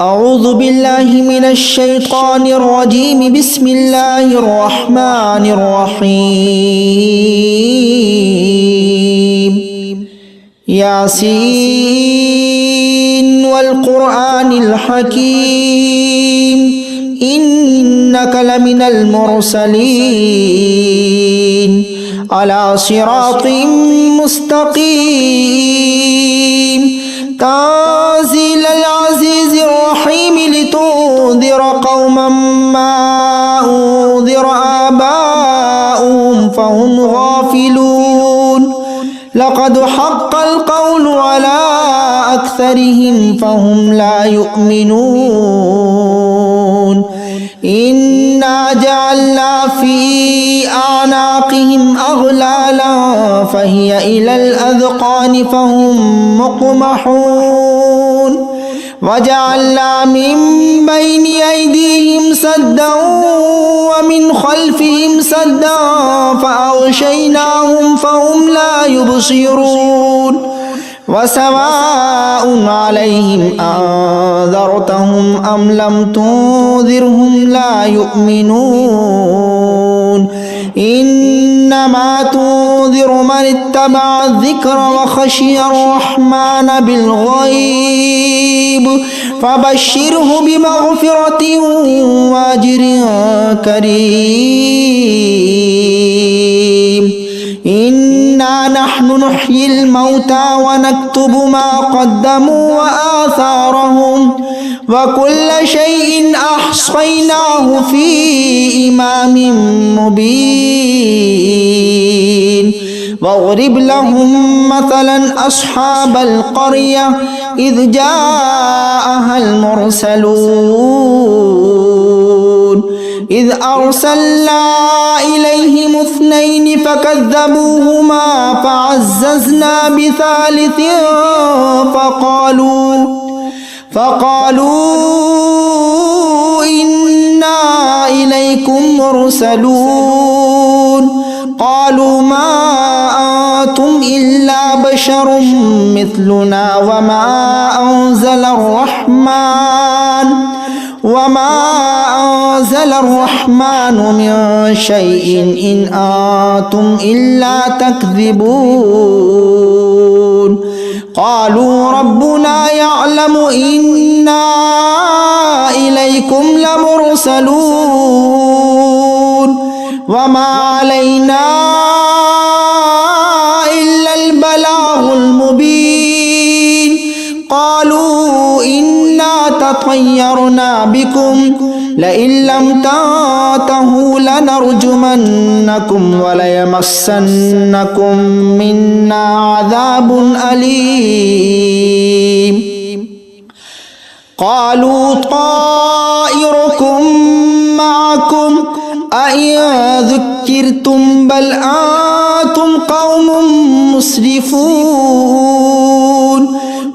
أعوذ بالله من الشيطان الرجيم بسم الله الرحمن الرحيم ياسين والقرآن الحكيم إنك لمن المرسلين على صراط مستقيم تنزيل العزيز الرحيم لتنذر قوما ما أنذر آباؤهم فهم غافلون لقد حق القول على أكثرهم فهم لا يؤمنون إنا جعلنا في أعناقهم أغلالا فهي إلى الأذقان فهم مقمحون وجعلنا من بين أيديهم سدا ومن خلفهم سدا فأغشيناهم فهم لا يبصرون وسواء عليهم أنذرتهم أم لم تنذرهم لا يؤمنون إنما تنذر من اتبع الذكر وخشي الرحمن بالغيب فبشره بمغفرة وأجر كريم إنا نحن نحيي الموتى ونكتب ما قدموا وآثارهم وكل شيء أحصيناه في إمام مبين واضرب لهم مثلا أصحاب القرية إذ جاءها المرسلون إذ أرسلنا إليهم اثنين فكذبوهما فعززنا بثالث فقالوا إنا إليكم مرسلون قالوا ما أنتم إلا بشر مثلنا وما أنزل الرحمن من شيء إن أنتم إلا تكذبون قالوا ربنا يعلم إنا إليكم لمرسلون وما علينا إلا البلاغ المبين قالوا إنا تطيرنا بكم لئن لم تنتهوا لنرجمنكم وليمسنكم منا عذاب أليم قالوا طائركم معكم أئن ذكرتم بل أنتم قوم مسرفون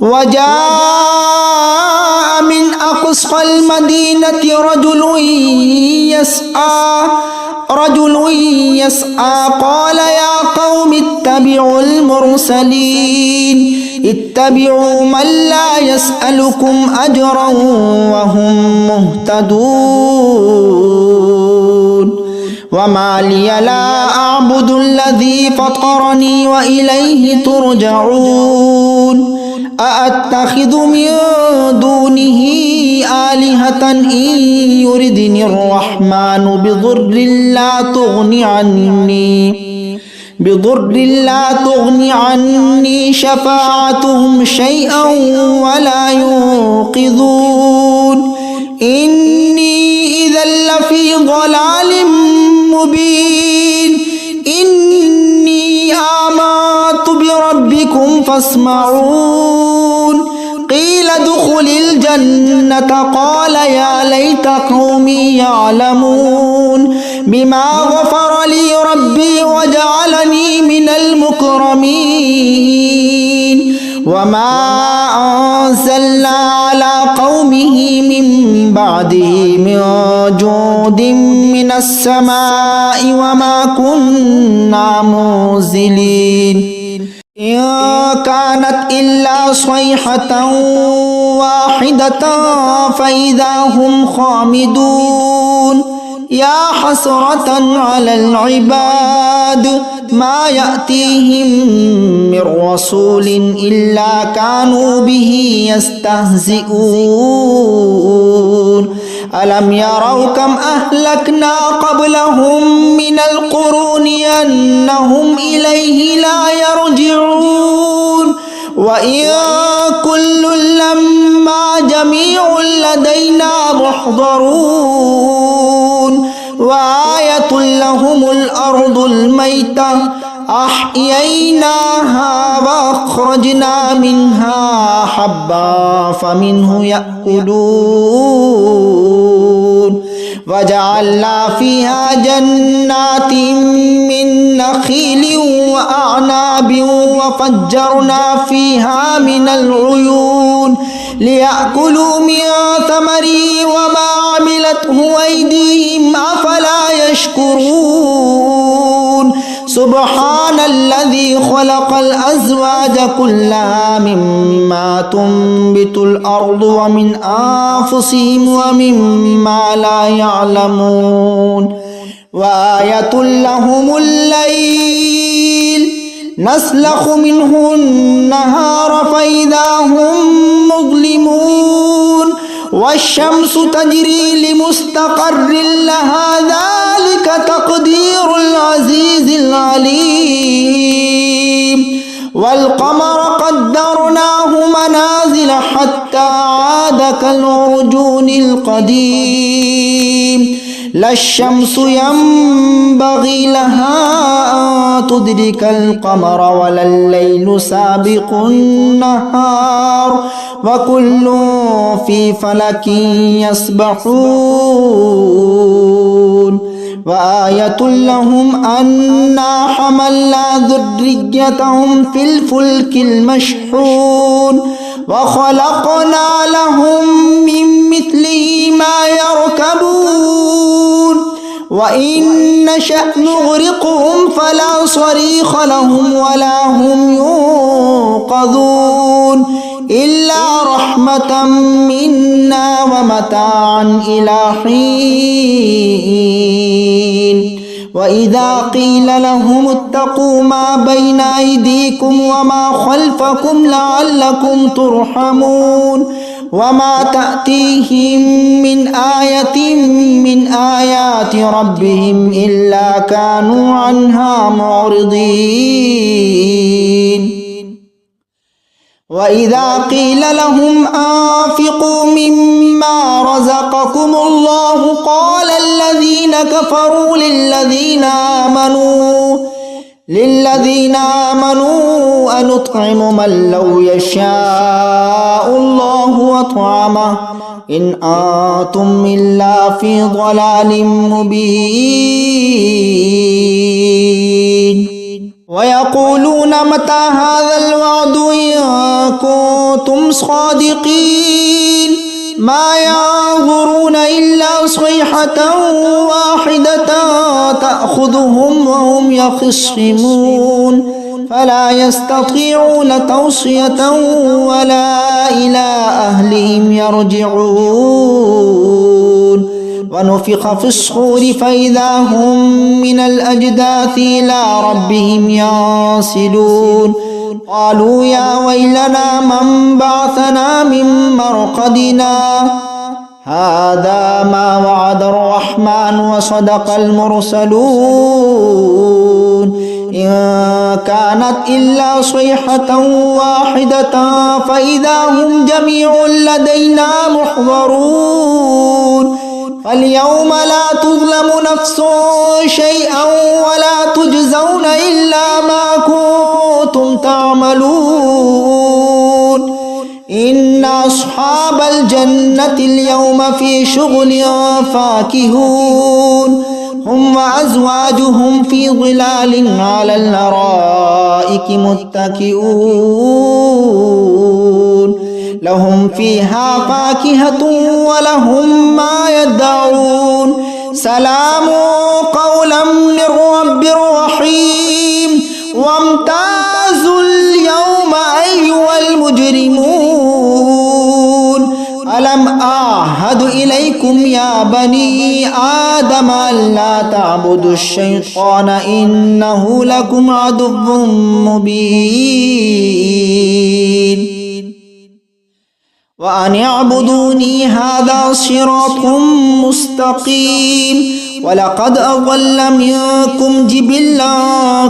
وجاء من أقصى المدينة رجل يسعى قال يا قوم اتبعوا المرسلين اتبعوا من لا يسألكم أجرا وهم مهتدون وما لي لا أعبد الذي فطرني وإليه ترجعون أأتخذ من دونه آلهة إن يردني الرحمن بضر لا تغني عني شفاعتهم شيئا ولا ينقذون إني إذا لفي ضلال مبين إني آمنت بربكم فاسمعون قيل ادخل الجنة قال يا ليت قومي يعلمون بما غفر لي ربي وجعلني من المكرمين وما أنزلنا على قومه من بعده من جود من السماء وما كنا منزلين إن كانت إلا صيحة واحدة فإذا هم خامدون يا حسرة على العباد ما يأتيهم من رسول إلا كانوا به يستهزئون ألم يروا كم أهلكنا قبلهم من القرون أنهم إليه لا يرجعون وإن كل لما جميع لدينا محضرون وآية لهم الأرض الميتة أحييناها وأخرجنا منها حبا فمنه يأكلون وجعلنا فيها جنات من نخيل وأعناب وفجرنا فيها من العيون ليأكلوا من ثمره وما عملته أيديهم أفلا يشكرون سبحان الذي خلق الأزواج كلها مما تنبت الأرض ومن أنفسهم ومما لا يعلمون وآية لهم الليل نسلخ منه النهار فإذا هم مظلمون والشمس تجري لمستقر لها ذلك تقدير العزيز العليم والقمر قدرناه منازل حتى عاد كالعرجون القديم لا الشمس ينبغي لها أن تدرك القمر ولا الليل سابق النهار وكل في فلك يسبحون وآية لهم أنا حملنا ذريتهم في الفلك المشحون وخلقنا لهم من مثله ما يركبون وإن نشأ نغرقهم فلا صريخ لهم ولا هم ينقذون إلا رحمة منا ومتاعا إلى حين وإذا قيل لهم اتقوا ما بين أيديكم وما خلفكم لعلكم ترحمون وما تأتيهم من آية من آيات ربهم إلا كانوا عنها معرضين وإذا قيل لهم أنفقوا مما رزقكم الله قال الذين كفروا للذين آمنوا أنطعم من لو يشاء الله أطعمه إن أنتم إلا في ضلال مبين ويقولون متى هذا الوعد إن كنتم صادقين ما ينظرون إلا صيحة واحدة تأخذهم وهم يخصمون فلا يستطيعون توصية ولا إلى أهلهم يرجعون ونفخ في الصور فإذا هم من الأجداث إلى ربهم ينسلون قالوا يا ويلنا من بعثنا من مرقدنا هذا ما وعد الرحمن وصدق المرسلون إن كانت إلا صيحة واحدة فإذا هم جميع لدينا محضرون فاليوم لا تظلم نفس شيئا ولا تجزون إلا ما كنتم تعملون إن أصحاب الجنة اليوم في شغل فاكهون هم وأزواجهم في ظلال على الأرائك متكئون لهم فيها فاكهة ولهم ما يدعون سلام قولا من رب رحيم وامتازوا المجرمون ألم أعهد إليكم يا بني آدم ألا تعبدوا الشيطان إنه لكم عدو مبين وأن اعبدوني هذا صراط مستقيم ولقد أضل منكم جبلا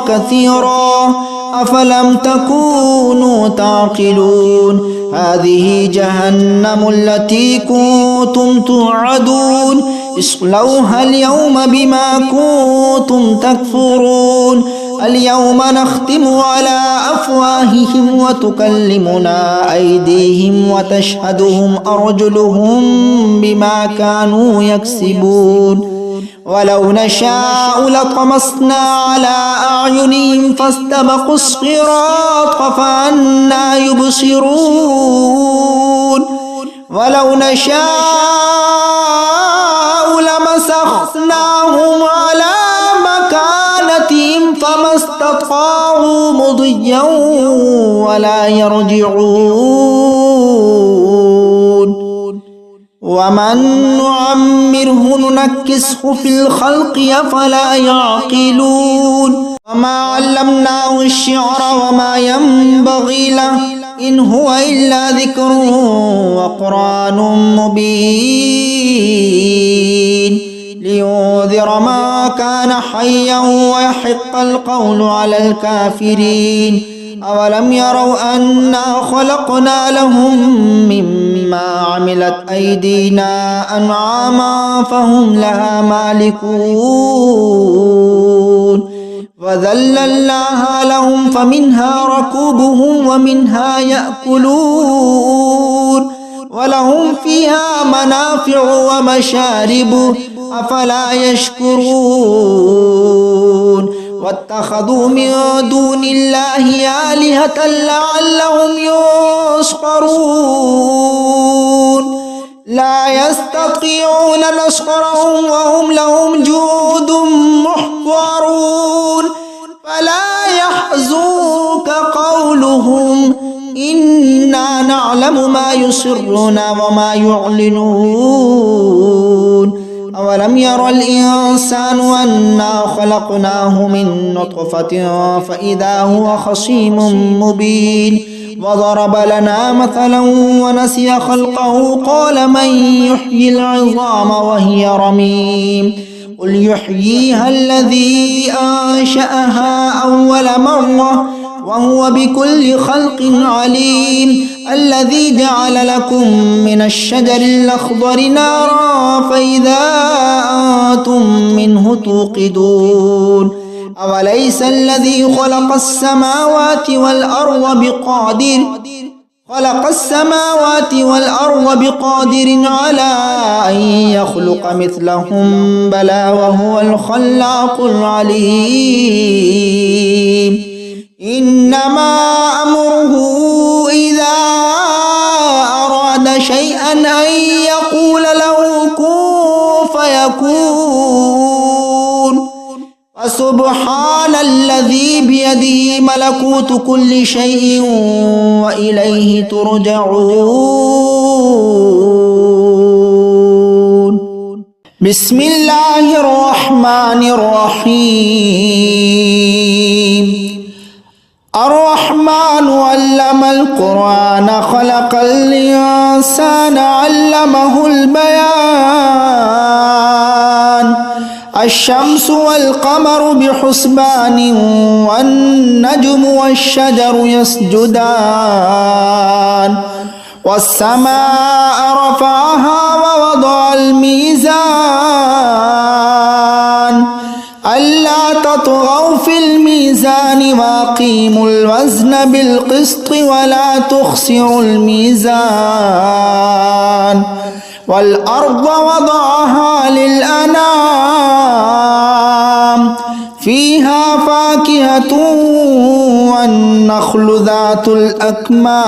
كثيرا أفلم تكونوا تعقلون هذه جهنم التي كنتم توعدون اصلوها اليوم بما كنتم تكفرون اليوم نختم على أفواههم وتكلمنا أيديهم وتشهدهم أرجلهم بما كانوا يكسبون ولو نشاء لطمسنا على أعينهم فاستبقوا الصراط فأنى يبصرون ولو نشاء لمسخناهم على مكانتهم فما استطاعوا مضيا ولا يرجعون ومن نعمره ننكسه في الخلق أفلا يعقلون وما علمناه الشعر وما ينبغي له إن هو إلا ذكر وقرآن مبين لينذر ما كان حيا ويحق القول على الكافرين أولم يروا أنا خلقنا لهم مما عملت أيدينا أنعاما فهم لها مالكون وذللناها لهم فمنها ركوبهم ومنها يأكلون ولهم فيها منافع ومشارب أفلا يشكرون واتخذوا من دون الله آلهة لعلهم ينصرون لا يستطيعون نصرهم وهم لهم جند محضرون فلا يحزنك قولهم إنا نعلم ما يسرون وما يعلنون أولم ير الإنسان أنا خلقناه من نطفة فإذا هو خصيم مبين وضرب لنا مثلا ونسي خلقه قال من يحيي العظام وهي رميم قل يحييها الذي أنشأها أول مرة وهو بكل خلق عليم الذي جعل لكم من الشجر الأخضر نارا فإذا أنتم منه توقدون أوليس الذي خلق السماوات والأرض بقادر على أن يخلق مثلهم بلى وهو الخلاق العليم إنما أمره إذا أراد شيئا أن يقول له كن فيكون فسبحان الذي بيده ملكوت كل شيء وإليه ترجعون بسم الله الرحمن الرحيم الرحمن علم القرآن خلق الإنسان علمه البيان الشمس والقمر بحسبان والنجم والشجر يسجدان والسماء رفعها ووضع الميزان ألا تطغوا في الميزان وأقيموا الوزن بالقسط ولا تخسروا الميزان والأرض وضعها للأنام فيها فاكهة والنخل ذات الأكمام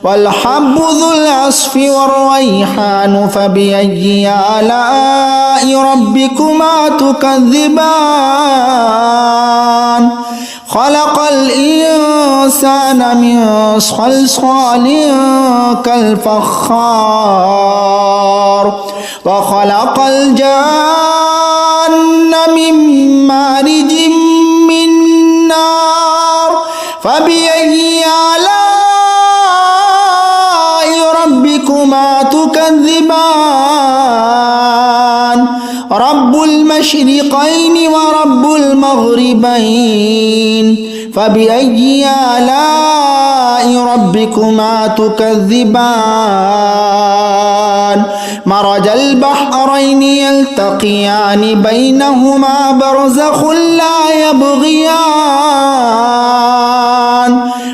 والحب ذو العصف والريحان فبأي آلاء ربكما تكذبان خلق الإنسان من صلصال كالفخار وخلق الجن من مارج من نار فبأي آلاء ربكما تكذبان رب المشرقين ورب المغربين فبأي آلاء ربكما تكذبان مرج البحرين يلتقيان بينهما برزخ لا يبغيان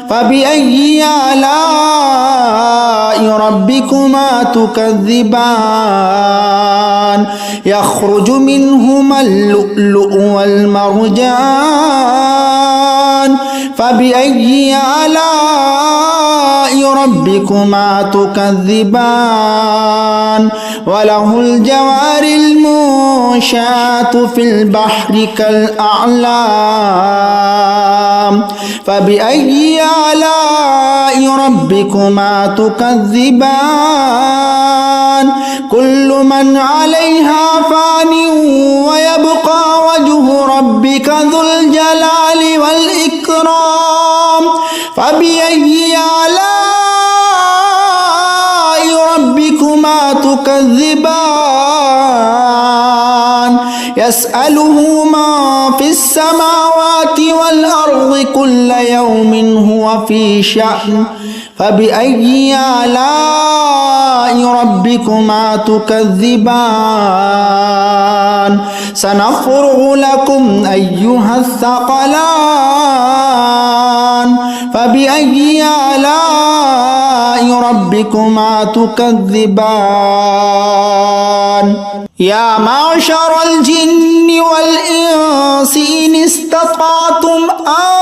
فبأي آلاء ربكما تكذبان يخرج منهما اللؤلؤ والمرجان فبأي آلاء ربكما تكذبان وله الجوار المنشآت في البحر كالأعلام فبأي آلاء ربكما تكذبان كل من عليها فان ويبقى وجه ربك ذو الجلال والإكرام فبأي آلاء ربكما تكذبان يسأله ما في السماوات والأرض كل يوم هو في شأن فبأي آلاء ربكما تكذبان سنفرغ لكم أيها الثقلان فبأي آلاء ربكما تكذبان يا معشر الجن والإنس إن استطعتم أن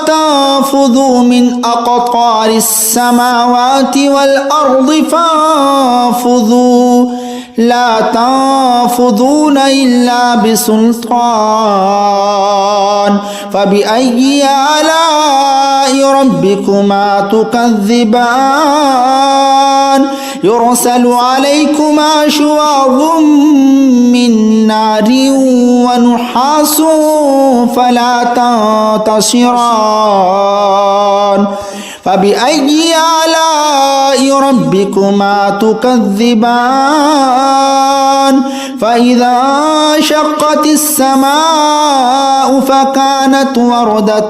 تنفذوا من أقطار السماوات والأرض فانفذوا لا تنفذون إلا بسلطان فبأي آلاء ربكما تكذبان يرسل عليكما شواظ من نار ونحاس فلا تنتصران فبأي آلاء ربكما تكذبان فإذا انشقت السماء فكانت وردة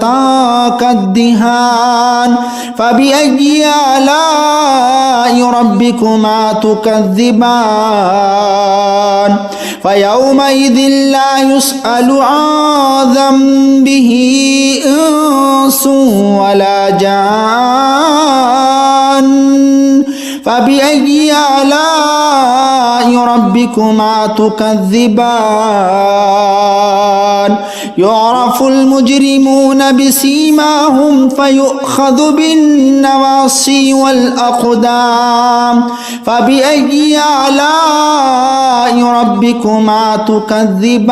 كالدهان فبأي آلاء ربكما تكذبان فيومئذ لا يسأل عن ذنبه إنس ولا جان فبأي آلاء ربكما تكذبان يعرف المجرمون بسيماهم فيؤخذ بالنواصي والأقدام فبأي آلاء ربكما تكذبان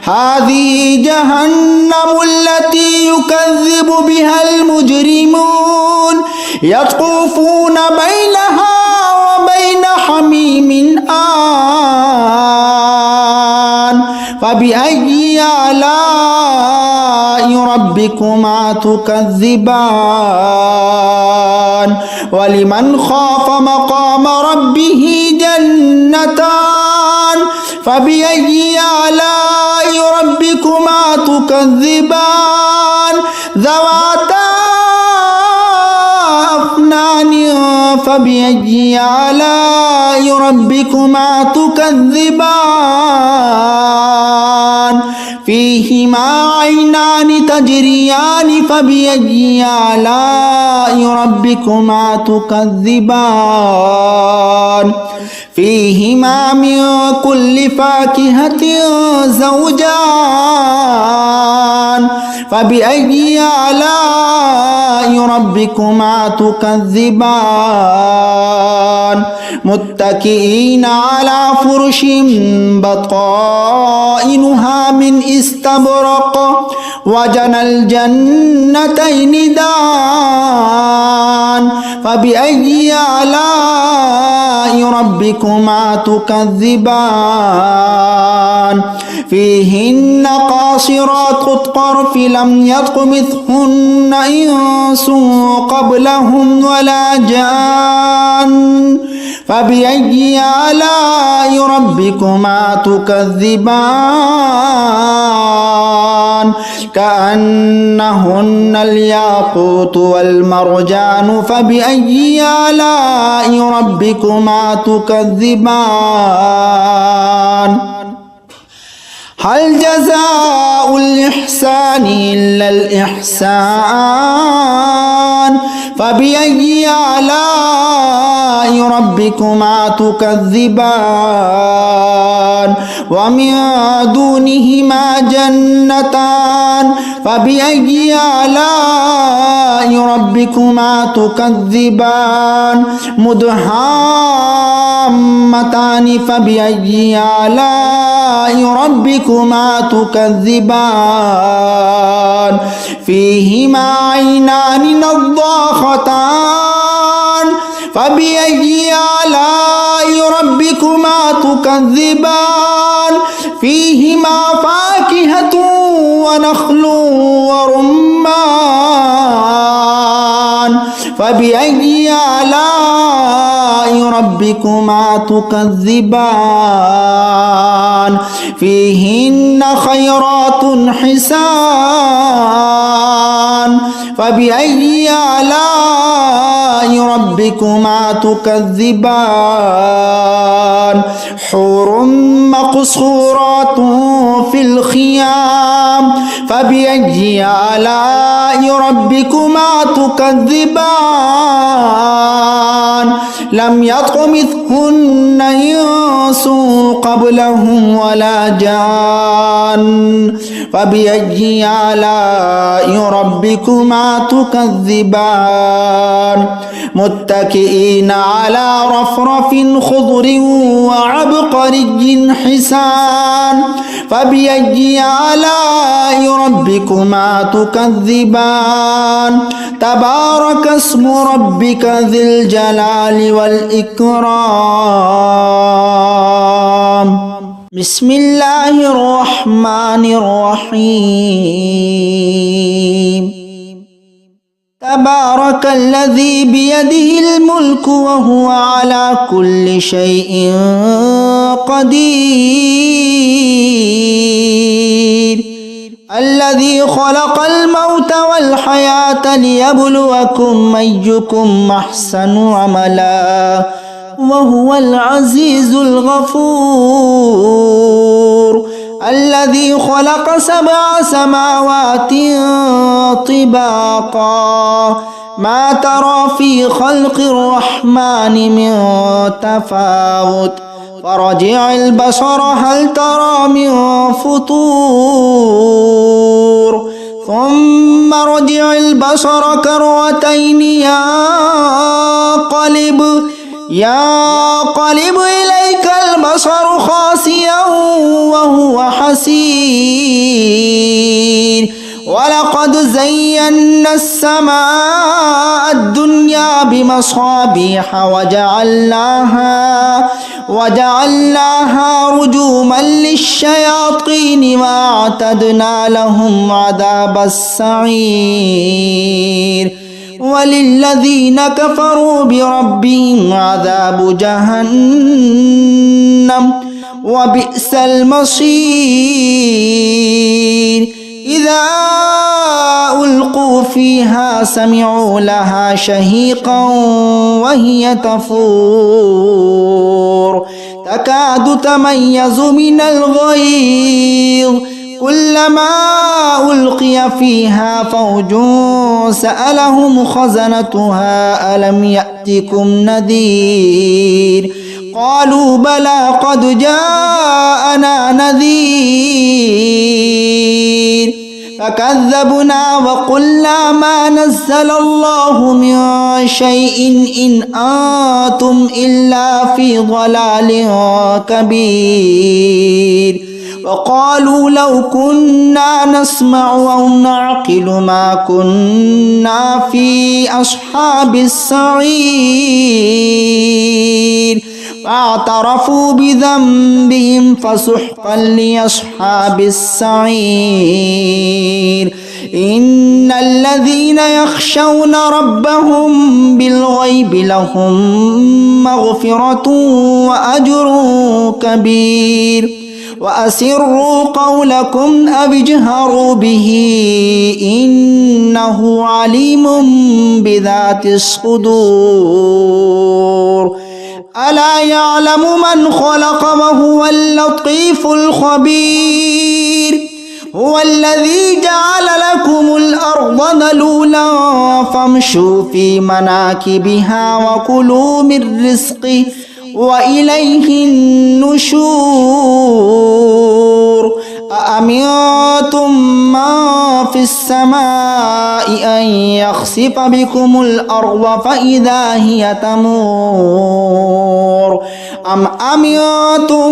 هذه جهنم التي يكذب بها المجرمون يطوفون بينها وبين حميم آن فبأي آلاء ربكما تكذبان ولمن خاف مقام ربه جنتان فبأي آلاء ربكما تكذبان ذواتا أفنان فبأي آلاء ربكما تكذبان فيهما عينان تجريان فبأي آلاء ربكما تكذبان فيهما من كل فاكهة زوجان فبأي آلاء ربكما تكذبان متكئين على فرش بطائنها من استبرق وجنى الجنتين دان فبأي آلاء ربكما تكذبان فيهن قاصرات الطرف لم يطمثهن إنس قبلهم ولا جان فبأي آلاء ربكما تكذبان كأنهن الياقوت والمرجان فبأي آلاء ربكما تكذبان هل جزاء الإحسان إلا الإحسان فبأي آلاء ربكما تكذبان ومن دونهما جنتان فبأي آلاء ربكما تكذبان مدهامتان فبأي آلاء ربكما تكذبان فيهما عينان نضاختان فبأي آلاء ربكما تكذبان فيهما فاكهة ونخل ورمان فبأي آلاء ربكما تكذبان فيهن خيرات حسان فبأي آلاء ربكما تكذبان حور مقصورات في الخيام فبأي آلاء ربكما تكذبان لم يطمثهن إنس قبلهم ولا جان فبأي آلاء ربكما تكذبان متكئين على رفرف خضر وعبقري حسان فبأي آلاء ربكما تكذبان تبارك اسم ربك ذي الجلال والإكرام بسم الله الرحمن الرحيم تبارك الذي بيده الملك وهو على كل شيء قدير الذي خلق الموت والحياة ليبلوكم أيكم أحسن عملا وهو العزيز الغفور الذي خلق 7 سماوات طباقا ما ترى في خلق الرحمن من تفاوت فرجع البصر هل ترى من فطور ثم رجع البصر كرتين ينقلب إليك البصر خاسئا وهو حسير ولقد زينا السماء الدنيا بمصابيح وجعلناها رجوما للشياطين وأعتدنا لهم عذاب السعير وللذين كفروا بربهم عذاب جهنم وبئس المصير إذا ألقوا فيها سمعوا لها شهيقا وهي تفور تكاد تميز من الغيظ كلما ألقي فيها فوج سألهم خزنتها ألم يأتكم نذير قالوا بلى قد جاءنا نذير فكذبنا وقلنا ما نزل الله من شيء إن أنتم إلا في ضلال كبير وقالوا لو كنا نسمع أو نعقل ما كنا في أصحاب السعير فاعترفوا بذنبهم فسحقا لأصحاب السعير إن الذين يخشون ربهم بالغيب لهم مغفرة وأجر كبير وأسروا قولكم أو اجهروا به إنه عليم بذات الصدور ألا يعلم من خلق وهو اللطيف الخبير هو الذي جعل لكم الأرض ذلولا فامشوا في مناكبها وكلوا من رزقه وإليه النشور أأمنتم من في السماء أن يخسف بكم الأرض فإذا هي تمور أم أمنتم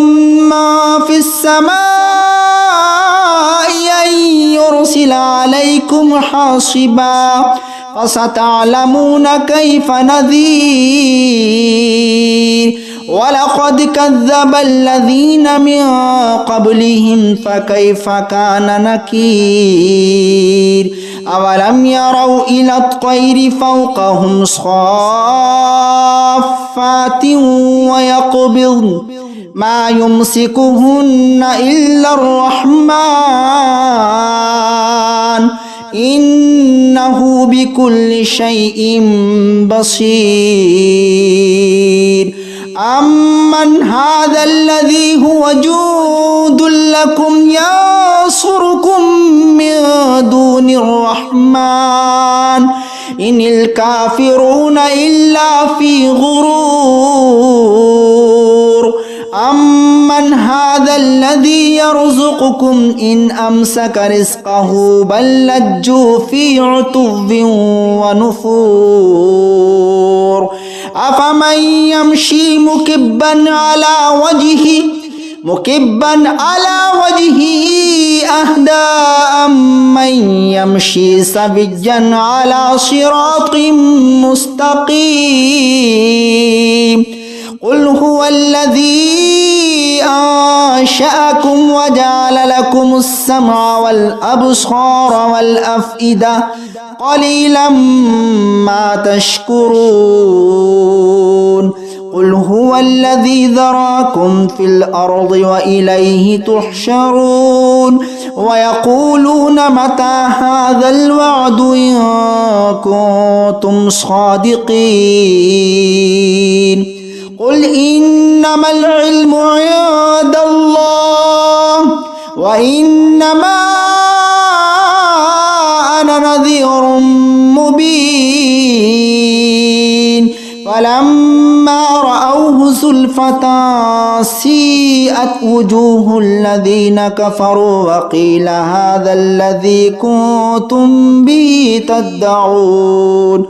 من في السماء أن يرسل عليكم حاصبا فستعلمون كيف نذير ولقد كذب الذين من قبلهم فكيف كان نكير أولم يروا إلى الطير فوقهم صافات ويقبضن ما يمسكهن إلا الرحمن إنه بكل شيء بصير أمن هذا الذي هو جند لكم ينصركم من دون الرحمن إن الكافرون إلا في غرور أمن هذا الذي يرزقكم إن أمسك رزقه بل لجوا في عتو ونفور أفمن يمشي مكبا على وجهه أهدى أمن يمشي سويا على صراط مستقيم قل هو الذي أنشأكم وجعل لكم السمع والأبصار والأفئدة قليلا ما تشكرون قل هو الذي ذراكم في الأرض وإليه تحشرون ويقولون متى هذا الوعد إن كنتم صادقين قل إنما العلم عند الله وإنما أنا نذير مبين فلما رأوه زلفة سيئت وجوه الذين كفروا وقيل هذا الذي كنتم به تدعون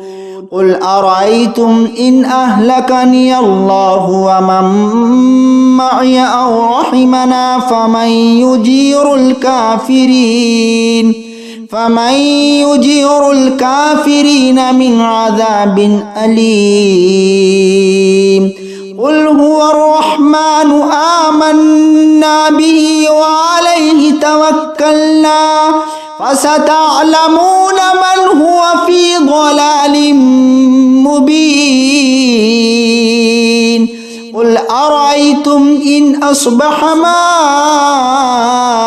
قل أرأيتم إن أهلكني الله ومن معي أو رحمنا فمن يجير الكافرين من عذاب أليم قل هو الرحمن آمنا به وعليه توكلنا فستعلمون من هو في ضلال مبين قل أرأيتم إن أصبح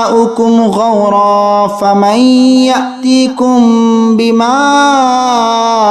ماؤكم غورا فمن يأتيكم بماء